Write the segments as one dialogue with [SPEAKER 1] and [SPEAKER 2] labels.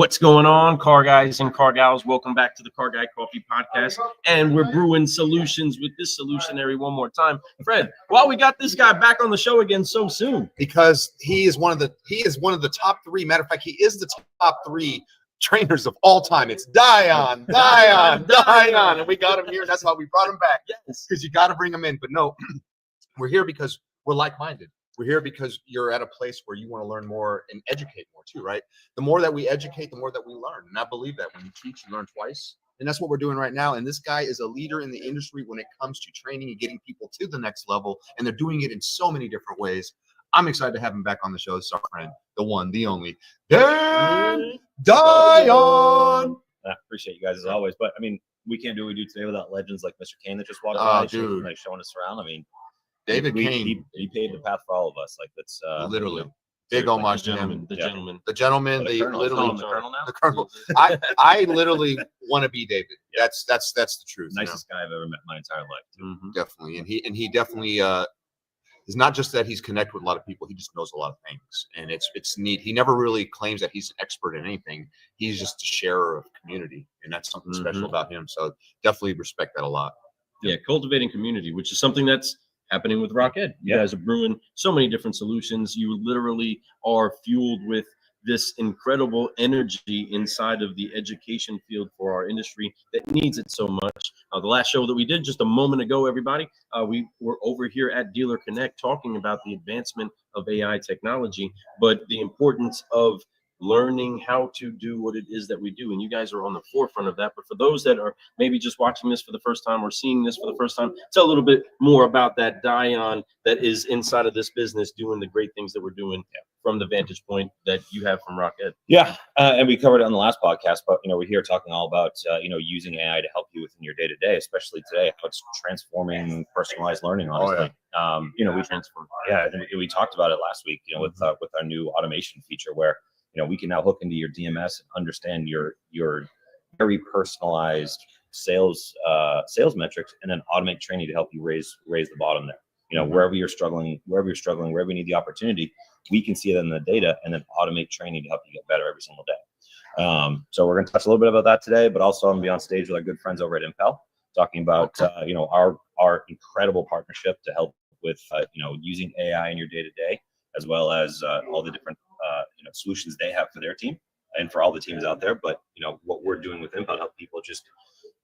[SPEAKER 1] What's going on, car guys and car gals? Welcome back to the Car Guy Coffee Podcast. And we're brewing solutions with this solutionary one more time. Fred, why we got this guy back on the show again so soon?
[SPEAKER 2] Because he is one of the top three. Matter of fact, he is the top three trainers of all time. It's Dionne. And we got him here. That's why we brought him back. Yes. Because you got to bring him in. But no, we're here because we're like-minded. We're here because you're at a place where you want to learn more and educate more too, right? The more that we educate, the more that we learn. And I believe that when you teach, you learn twice. And that's what we're doing right now. And this guy is a leader in the industry when it comes to training and getting people to the next level. And they're doing it in so many different ways. I'm excited to have him back on the show. This is our friend, the one, the only, Dan Dionne.
[SPEAKER 3] I appreciate you guys as always. But I mean, we can't do what we do today without legends like Mr. Kane that just walked by, like showing us around. I mean,
[SPEAKER 2] David Kane,
[SPEAKER 3] he paved the path for all of us. Like that's
[SPEAKER 2] literally big homage to him.
[SPEAKER 1] The gentleman,
[SPEAKER 2] the
[SPEAKER 3] colonel now.
[SPEAKER 2] The colonel. I literally want to be David. That's the truth.
[SPEAKER 3] Nicest guy I've ever met in my entire life.
[SPEAKER 2] Definitely, and he definitely is not just that he's connected with a lot of people. He just knows a lot of things, and it's neat. He never really claims that he's an expert in anything. He's just a sharer of community, and that's something special about him. So definitely respect that a lot.
[SPEAKER 1] Yeah, cultivating community, which is something that's happening with Rockhead. You guys are brewing so many different solutions. You literally are fueled with this incredible energy inside of the education field for our industry that needs it so much. The last show that we did just a moment ago, everybody, we were over here at DealerConnect talking about the advancement of AI technology, but the importance of learning how to do what it is that we do. And you guys are on the forefront of that. But for those that are maybe just watching this for the first time or seeing this for the first time, tell a little bit more about that Dionne that is inside of this business doing the great things that we're doing from the vantage point that you have from Rockhead.
[SPEAKER 3] Yeah, and we covered it on the last podcast, but we're here talking all about using AI to help you within your day-to-day, especially today, how it's transforming personalized learning, honestly. We transform. Yeah, we talked about it last week, with our new automation feature where we can now hook into your DMS and understand your very personalized sales metrics, and then automate training to help you raise the bottom there. Wherever you're struggling, wherever you need the opportunity, we can see it in the data and then automate training to help you get better every single day. So we're going to touch a little bit about that today, but also I'm going to be on stage with our good friends over at Impel, talking about our incredible partnership to help with using AI in your day-to-day, as well as all the different solutions they have for their team and for all the teams out there. But what we're doing with Impel to help people just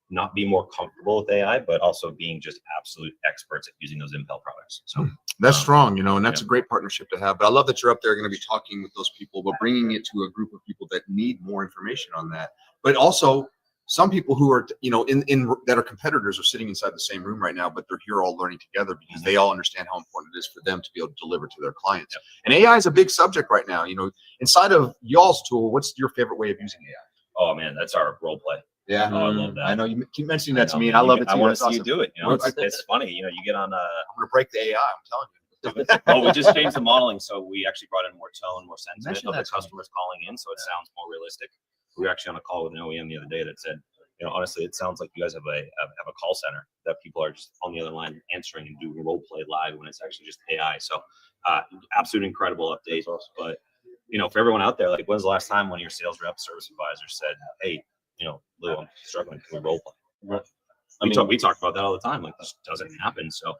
[SPEAKER 3] not be more comfortable with AI, but also being just absolute experts at using those Impel products. So
[SPEAKER 2] that's strong, and that's a great partnership to have. But I love that you're up there going to be talking with those people, but bringing it to a group of people that need more information on that. But also some people who are, that are competitors are sitting inside the same room right now, but they're here all learning together because they all understand how important it is for them to be able to deliver to their clients. And AI is a big subject right now. Inside of y'all's tool, what's your favorite way of using AI?
[SPEAKER 3] Oh man, that's our role play.
[SPEAKER 2] Yeah,
[SPEAKER 3] I love that.
[SPEAKER 2] I know you keep mentioning that to me, and I love it too.
[SPEAKER 3] I want to see you do it. It's funny. You get on.
[SPEAKER 2] I'm gonna break the AI. I'm telling you.
[SPEAKER 3] We just changed the modeling, so we actually brought in more tone, more sentiment of the customers calling in, so it sounds more realistic. We were actually on a call with an OEM the other day that said, honestly, it sounds like you guys have a call center that people are just on the other line answering and doing role play live when it's actually just AI. So, absolute incredible update. But for everyone out there, like, when's the last time one of your sales rep, service advisors said, "Hey, Lou, I'm struggling. Can we role play?" Right. We talk about that all the time. Like, this doesn't happen. So,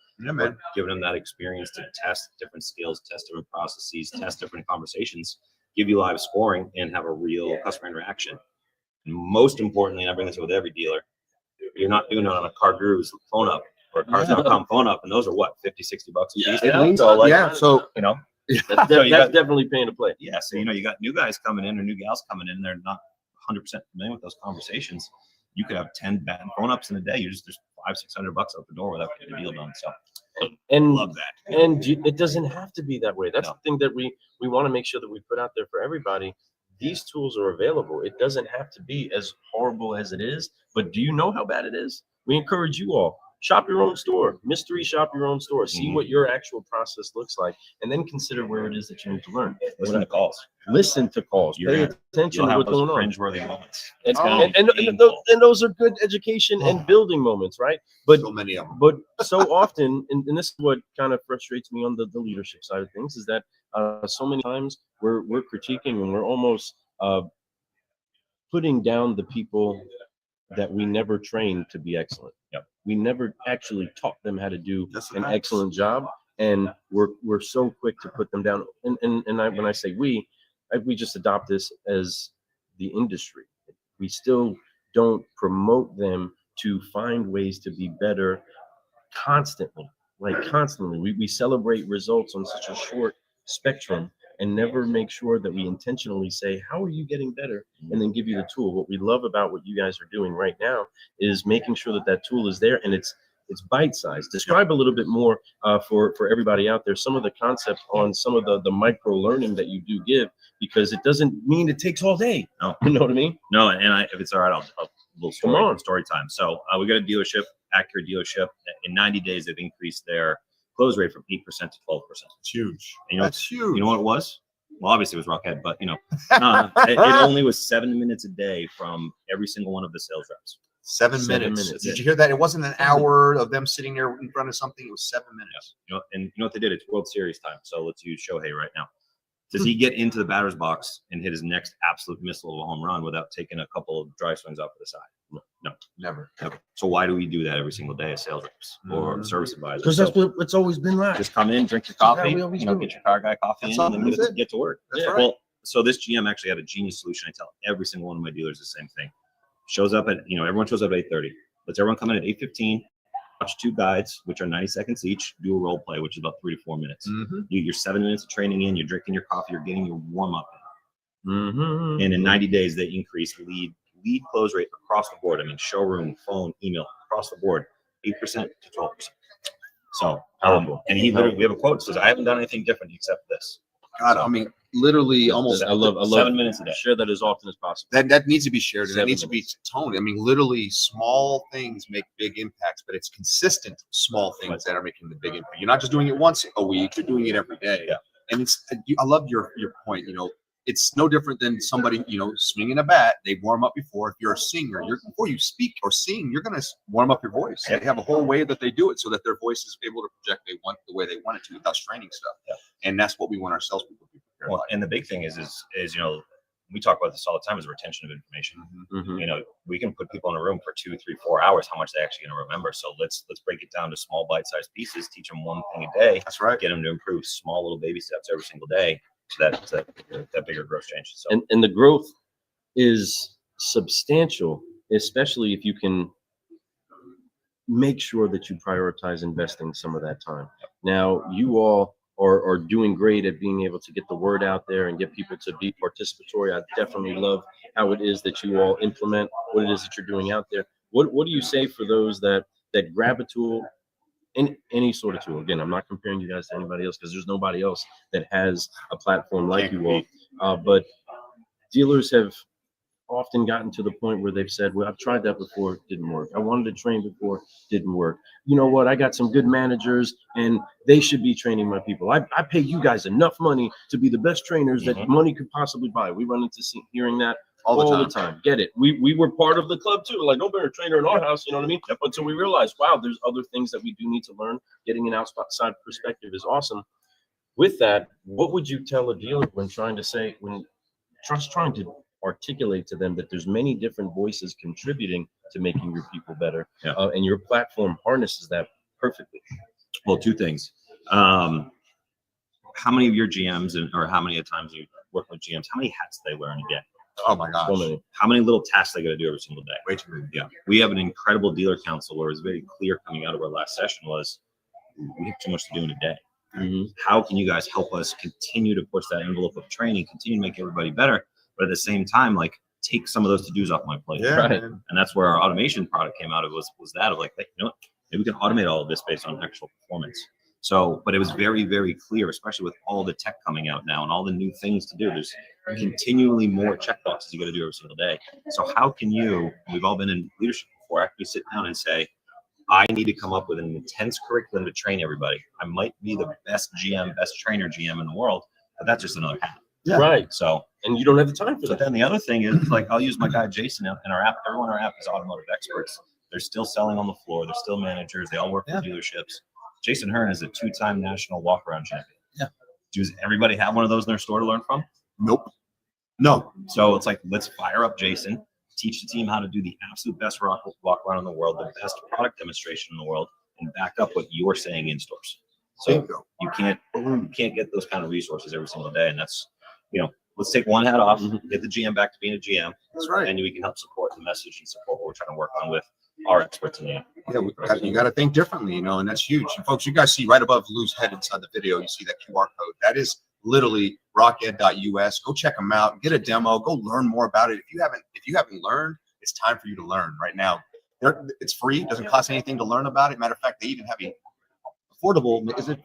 [SPEAKER 3] giving them that experience to test different skills, test different processes, test different conversations, give you live scoring, and have a real customer interaction. And most importantly, and I bring this up with every dealer, you're not doing it on a CarGurus phone up or a Cars.com phone up, and those are what, $50-$60 a piece.
[SPEAKER 1] That's definitely paying to play.
[SPEAKER 3] Yeah, so you got new guys coming in or new gals coming in, they're not 100% familiar with those conversations. You could have 10 bad phone ups in a day. There's $500-$600 out the door without getting a deal done. So,
[SPEAKER 1] and
[SPEAKER 3] love that.
[SPEAKER 1] And it doesn't have to be that way. That's the thing that we want to make sure that we put out there for everybody. These tools are available. It doesn't have to be as horrible as it is. But do you know how bad it is? We encourage you all. Shop your own store. Mystery shop your own store. See what your actual process looks like, and then consider where it is that you need to learn.
[SPEAKER 3] Listen to calls.
[SPEAKER 1] Listen to calls. Pay attention to what's going on.
[SPEAKER 3] Cringeworthy moments.
[SPEAKER 1] And those are good education and building moments, right? But
[SPEAKER 2] so many of them.
[SPEAKER 1] But so often, and this is what kind of frustrates me on the leadership side of things, is that so many times we're critiquing and we're almost putting down the people that we never trained to be excellent.
[SPEAKER 3] Yep.
[SPEAKER 1] We never actually taught them how to do
[SPEAKER 2] That's the
[SPEAKER 1] an
[SPEAKER 2] facts.
[SPEAKER 1] excellent job, and we're so quick to put them down. And when I say we just adopt this as the industry. We still don't promote them to find ways to be better constantly. We celebrate results on such a short spectrum and never make sure that we intentionally say, how are you getting better? And then give you the tool. What we love about what you guys are doing right now is making sure that that tool is there and it's bite-sized. Describe a little bit more for everybody out there, some of the concepts on some of the micro learning that you do give, because it doesn't mean it takes all day.
[SPEAKER 3] No.
[SPEAKER 1] You know what I mean?
[SPEAKER 3] No, and if it's all right, I'll little story time. So we got a dealership, Acura dealership. In 90 days, they've increased their close rate from 8% to 12%.
[SPEAKER 2] It's huge.
[SPEAKER 3] And
[SPEAKER 2] That's huge.
[SPEAKER 3] You know what it was? Well, obviously it was Rockhead, but it only was 7 minutes a day from every single one of the sales reps.
[SPEAKER 2] 7 minutes. Did you hear that? It wasn't an hour of them sitting there in front of something. It was 7 minutes.
[SPEAKER 3] And you know what they did? It's World Series time. So let's use Shohei right now. Does he get into the batter's box and hit his next absolute missile of a home run without taking a couple of drive swings off to the side? No,
[SPEAKER 2] Never.
[SPEAKER 3] So why do we do that every single day as sales reps or service advisors?
[SPEAKER 1] Because that's what it's always been like.
[SPEAKER 3] Just come in, drink your
[SPEAKER 1] how
[SPEAKER 3] coffee,
[SPEAKER 1] we always do
[SPEAKER 3] get
[SPEAKER 1] it.
[SPEAKER 3] your car guy coffee
[SPEAKER 2] That's
[SPEAKER 3] in,
[SPEAKER 2] all.
[SPEAKER 3] and then
[SPEAKER 2] That's
[SPEAKER 3] get to work.
[SPEAKER 2] That's right.
[SPEAKER 3] Well, so this GM actually had a genius solution. I tell every single one of my dealers the same thing. Shows up at, everyone shows up at 8:30. Lets everyone come in at 8:15. Watch 2 guides, which are 90 seconds each. Do a role play, which is about 3 to 4 minutes.
[SPEAKER 2] Mm-hmm.
[SPEAKER 3] You're 7 minutes of training in. You're drinking your coffee. You're getting your warm up.
[SPEAKER 1] Mm-hmm.
[SPEAKER 3] And in 90 days, they increased lead close rate across the board. I mean, showroom, phone, email, across the board, 8% to 12%. So
[SPEAKER 1] Powerful.
[SPEAKER 3] And we have a quote that says, "I haven't done anything different except this."
[SPEAKER 2] God, I mean, literally almost.
[SPEAKER 1] I love
[SPEAKER 3] 7 minutes a day.
[SPEAKER 1] Share that as often as possible.
[SPEAKER 2] That needs to be shared, and that
[SPEAKER 1] 7
[SPEAKER 2] needs to be
[SPEAKER 1] minutes.
[SPEAKER 2] toned. I mean, literally, small things make big impacts, but it's consistent small things that are making the big impact. You're not just doing it once a week; you're doing it every day.
[SPEAKER 3] Yeah.
[SPEAKER 2] And I love your point. It's no different than somebody swinging a bat. They warm up before. If you're a singer, before you speak or sing, you're going to warm up your voice.
[SPEAKER 3] Yeah.
[SPEAKER 2] They have a whole way that they do it so that their voice is able to project the way they want it to without straining stuff.
[SPEAKER 3] Yeah.
[SPEAKER 2] And that's what we want our salespeople to be prepared
[SPEAKER 3] Well,
[SPEAKER 2] by.
[SPEAKER 3] and the big thing is we talk about this all the time, is retention of information.
[SPEAKER 1] Mhm.
[SPEAKER 3] We can put people in a room for 2, 3, 4 hours. How much they actually going to remember? So let's break it down to small bite-sized pieces. Teach them one thing a day.
[SPEAKER 2] That's right.
[SPEAKER 3] Get them to improve small little baby steps every single day. So that bigger growth change. So
[SPEAKER 1] And the growth is substantial, especially if you can make sure that you prioritize investing some of that time. Now, you all are doing great at being able to get the word out there and get people to be participatory. I definitely love how it is that you all implement what it is that you're doing out there. What do you say for those that grab a tool, any sort of tool? Again, I'm not comparing you guys to anybody else because there's nobody else that has a platform like you all. But dealers have often gotten to the point where they've said, well, I've tried that before, it didn't work. I wanted to train before, didn't work. You know what? I got some good managers and they should be training my people. I pay you guys enough money to be the best trainers that money could possibly buy. We run into hearing that all the time. Get it? We were part of the club too. Like, no better trainer in our house, you know what I mean? Until we realized, wow, there's other things that we do need to learn. Getting an outside perspective is awesome. With that, what would you tell a dealer when trying to articulate to them that there's many different voices contributing to making your people better, and your platform harnesses that perfectly?
[SPEAKER 3] Well, 2 things. How many of your GMs or how many times you work with GMs, how many hats they wear in a day?
[SPEAKER 2] Oh my gosh.
[SPEAKER 1] So many.
[SPEAKER 3] How many little tasks they got to do every single day?
[SPEAKER 2] Way too many.
[SPEAKER 3] Yeah. We have an incredible dealer council where it was very clear coming out of our last session was we have too much to do in a day.
[SPEAKER 1] Mm-hmm.
[SPEAKER 3] How can you guys help us continue to push that envelope of training, continue to make everybody better, but at the same time, take some of those to-dos off my plate?
[SPEAKER 2] Yeah.
[SPEAKER 1] Right.
[SPEAKER 2] Man.
[SPEAKER 3] And that's where our automation product came out of was that of maybe we can automate all of this based on actual performance. So, but it was very, very clear, especially with all the tech coming out now and all the new things to do. There's continually more check boxes you got to do every single day. So how can we've all been in leadership before, actually sit down and say, I need to come up with an intense curriculum to train everybody. I might be the best GM, best trainer GM in the world, but that's just another hat.
[SPEAKER 2] Yeah.
[SPEAKER 1] Right.
[SPEAKER 3] So,
[SPEAKER 1] And you don't have the time for
[SPEAKER 3] but
[SPEAKER 1] that.
[SPEAKER 3] then the other thing is I'll use my guy Jason in our app. Everyone in our app is automotive experts. They're still selling on the floor. They're still managers. They all work for dealerships. Jason Hearn is a 2-time national walk-around champion.
[SPEAKER 2] Yeah.
[SPEAKER 3] Does everybody have one of those in their store to learn from?
[SPEAKER 2] Nope. No.
[SPEAKER 3] So it's like, let's fire up Jason, teach the team how to do the absolute best walk around in the world, the best product demonstration in the world, and back up what you're saying in stores. So you can't get those kind of resources every single day. And that's, let's take one hat off, get the GM back to being a GM.
[SPEAKER 2] That's right.
[SPEAKER 3] And we can help support the message and support what we're trying to work on with our experts in the app.
[SPEAKER 2] Yeah, you got to think differently, and that's huge. And folks, you guys see right above Lou's head inside the video, you see that QR code. That is literally rocked.us. Go check them out, get a demo, go learn more about it. If you haven't learned, it's time for you to learn right now. It's free, it doesn't cost anything to learn about it. Matter of fact, they even have a affordable. Is it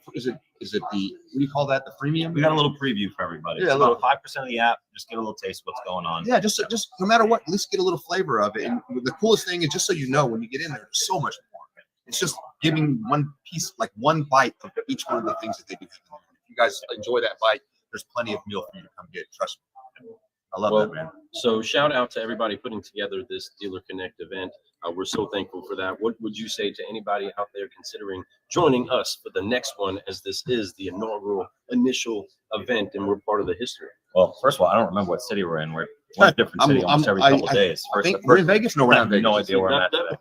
[SPEAKER 2] the, what do you call that? The freemium?
[SPEAKER 3] We got a little preview for everybody.
[SPEAKER 2] Yeah,
[SPEAKER 3] it's about 5% of the app. Just get a little taste of what's going on.
[SPEAKER 2] Yeah, just no matter what, at least get a little flavor of it. And the coolest thing is, just so you know, when you get in there, there's so much more. It's just giving one piece, like one bite of each one of the things that they do. If you guys enjoy that bite, there's plenty of meal for you to come get. Trust me. I love that, man.
[SPEAKER 1] So shout out to everybody putting together this DealerConnect event. We're so thankful for that. What would you say to anybody out there considering joining us for the next one, as this is the initial event and we're part of the history?
[SPEAKER 3] Well, first of all, I don't remember what city we're in. We're in a different city almost every couple of days.
[SPEAKER 2] I think we're in Vegas. No, we're not in Vegas.
[SPEAKER 3] No idea where I'm at today.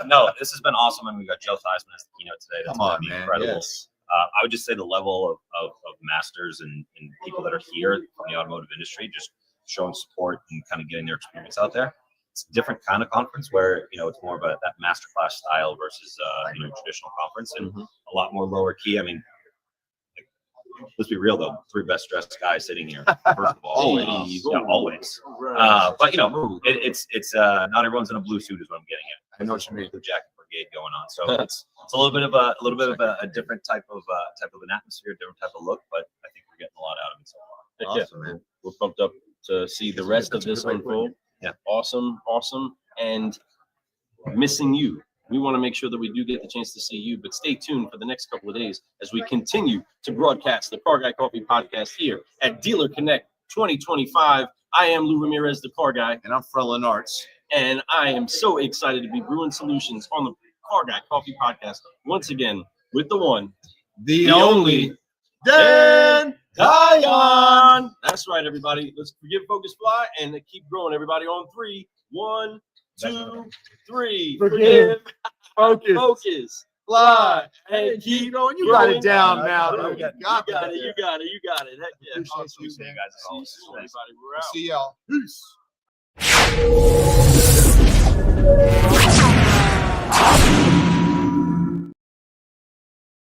[SPEAKER 3] No, this has been awesome. And we got Joe Theismann as the keynote today. That's
[SPEAKER 2] Come on,
[SPEAKER 3] gonna be
[SPEAKER 2] man.
[SPEAKER 3] incredible.
[SPEAKER 2] Yes.
[SPEAKER 3] I would just say the level of masters and people that are here from the automotive industry, just showing support and kind of getting their experience out there. It's a different kind of conference where, it's more about that masterclass style versus, traditional conference, and a lot more lower key. I mean, let's be real though, 3 best dressed guys sitting here. First of all, always. But it's not everyone's in a blue suit is what I'm getting at.
[SPEAKER 2] I know what you mean.
[SPEAKER 3] The jacket brigade going on. So it's a little bit of a different type of an atmosphere, different type of look, but I think we're getting a lot out of it so far.
[SPEAKER 2] Awesome, man.
[SPEAKER 1] We're pumped up to see the rest of this unfold.
[SPEAKER 3] Yeah.
[SPEAKER 1] Awesome. And missing you. We want to make sure that we do get the chance to see you, but stay tuned for the next couple of days as we continue to broadcast the Car Guy Coffee podcast here at DealerConnect 2025. I am Lou Ramirez, the Car Guy.
[SPEAKER 2] And I'm Frelin Arts.
[SPEAKER 1] And I am so excited to be brewing solutions on the Car Guy Coffee podcast once again with the one,
[SPEAKER 2] The only Dan
[SPEAKER 1] Dionne. That's right, everybody. Let's forgive Focus Fly and keep growing, everybody. On 3, 1, 2, 3.
[SPEAKER 2] Forgive,
[SPEAKER 1] Focus,
[SPEAKER 2] fly,
[SPEAKER 1] and keep
[SPEAKER 2] going. You got it down now.
[SPEAKER 1] You
[SPEAKER 2] Dude.
[SPEAKER 1] got it. Heck yeah.
[SPEAKER 3] Appreciate
[SPEAKER 1] Awesome.
[SPEAKER 3] you guys.
[SPEAKER 1] See you soon, everybody. We're out.
[SPEAKER 2] See y'all. Peace.